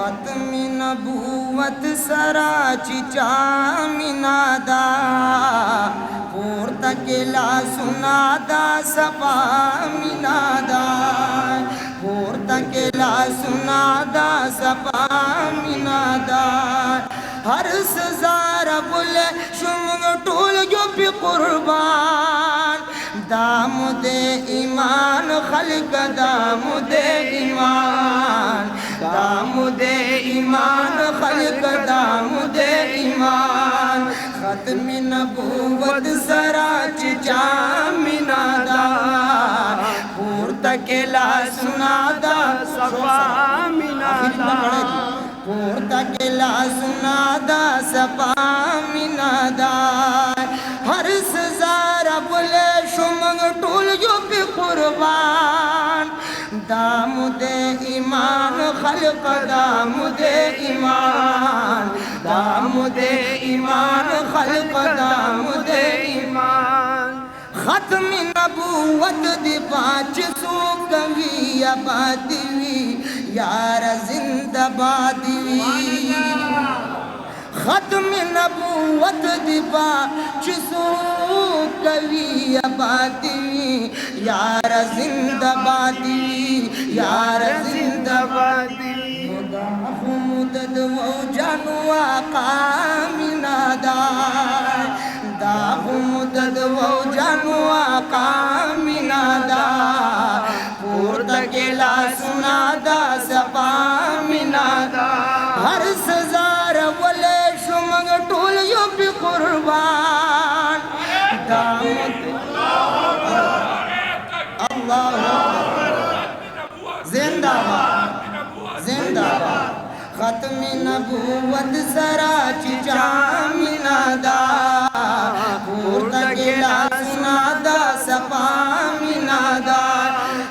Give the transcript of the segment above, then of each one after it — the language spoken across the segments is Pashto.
ختم نبوت سرا چچا منادا پورتا کلا سنادا سپا منادا پورتا کلا سنادا سپا منادا ہر سزار بولے شمگ ٹول جو پی قربان دام دے ایمان خلق دام دے ایمان دام دے ایمان خلق دام دے ایمان ختم نبوت سرا چچا منادا پورتا کلا سنادا سپا منادا پورتا کلا سنادا سپا منادا ہر سزار بولے شمگ ٹول جو پی قربان دام دے ایمان خلق دام دے ایمان دام دے ایمان خلق دام دے ایمان ختم نبوت دی پانچ سو کبھی آبادی یار زندہ بادی ختم نبوت دی پانچ سو کبھی آبادی یار زندہ بادی یار زندہ بادی مدد و جانو آقا منادا داغ مدد و جانو آقا منادا پورتا کلا سنادا سپا منادا ہر سزار ولے شمگ ٹول یو پی قربان دامت اللہ زندہ باد زندہ باد ختم نبوت سرا چچا منادا پورتا کلا سنادا سپا منادا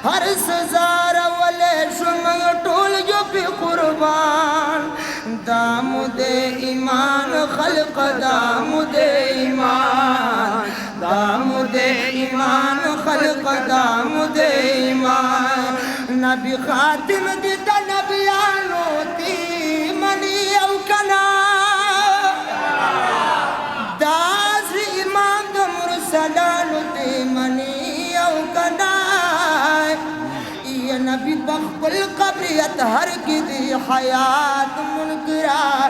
ہر سزار ولے شمگ ٹول جو پی قربان دام دے ایمان خلق دام دے ایمان دام دے ایمان خلق دام دے ایمان نبی خاتم دیتا نبیانو تی منی او کنا داز ایمان دا مرسلانو تی منی او کنا یا نبی بخبل قبریت ہر کی دی حیات منکرہ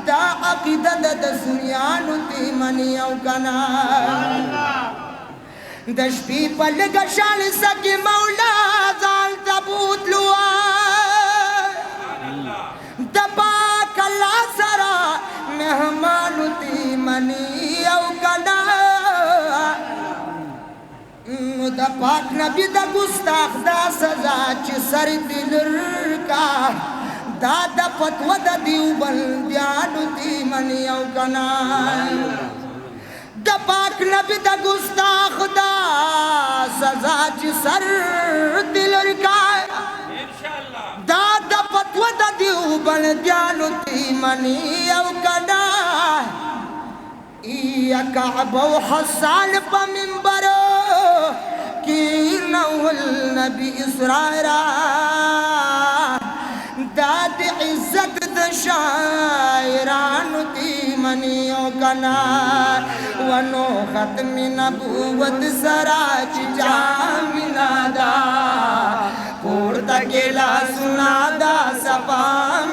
دا عقیدت دا سنیانو تی منی او کنا دشپی پل گشان سکی مولا زال تبوت لوا دباک اللہ سرا مہمانو تی منی او کنا دا پاک نبی دا گستاخ دا سزا چی سر دلر کا دا دا فتوہ دا دیوبندیانو تی منی او کنا دا پاک نبی دا گستاخ دا سزا چی سر دلر کا دا دا فتوہ دا دیوبندیانو تی منی او کنا یا کعب و حسان پا منبرو کی نول نبی اسرائیرہ داد عزت دا شاعرانو تی منیو کنا ونو ختم نبوت سرا چچا منادا پورتا کلا سنادا سپا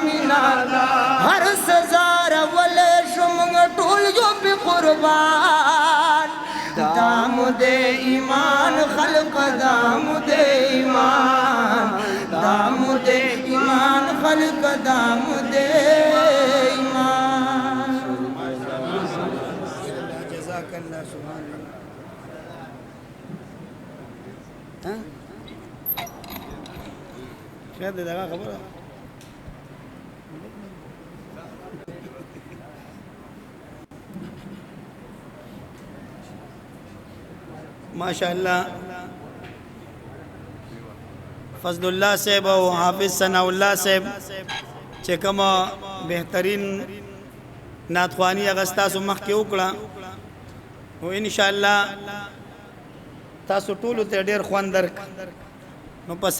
منادا ہر سزار ولے شمگ ٹول جو پی قربان دام دے ایمان خلق دام دے ایمان دام دے ایمان خلق دام دے ایمان جزاک اللہ سبحان اللہ خیر دے دگا خبر ماشاءاللہ فضل اللہ صاحب و حافظ ثناء اللہ صاحب چکم بہترین ناتخوانی اغسطا سمخ کی اکڑا و انشاءاللہ تاسو ټولو ته ډیر خوان درک نو پس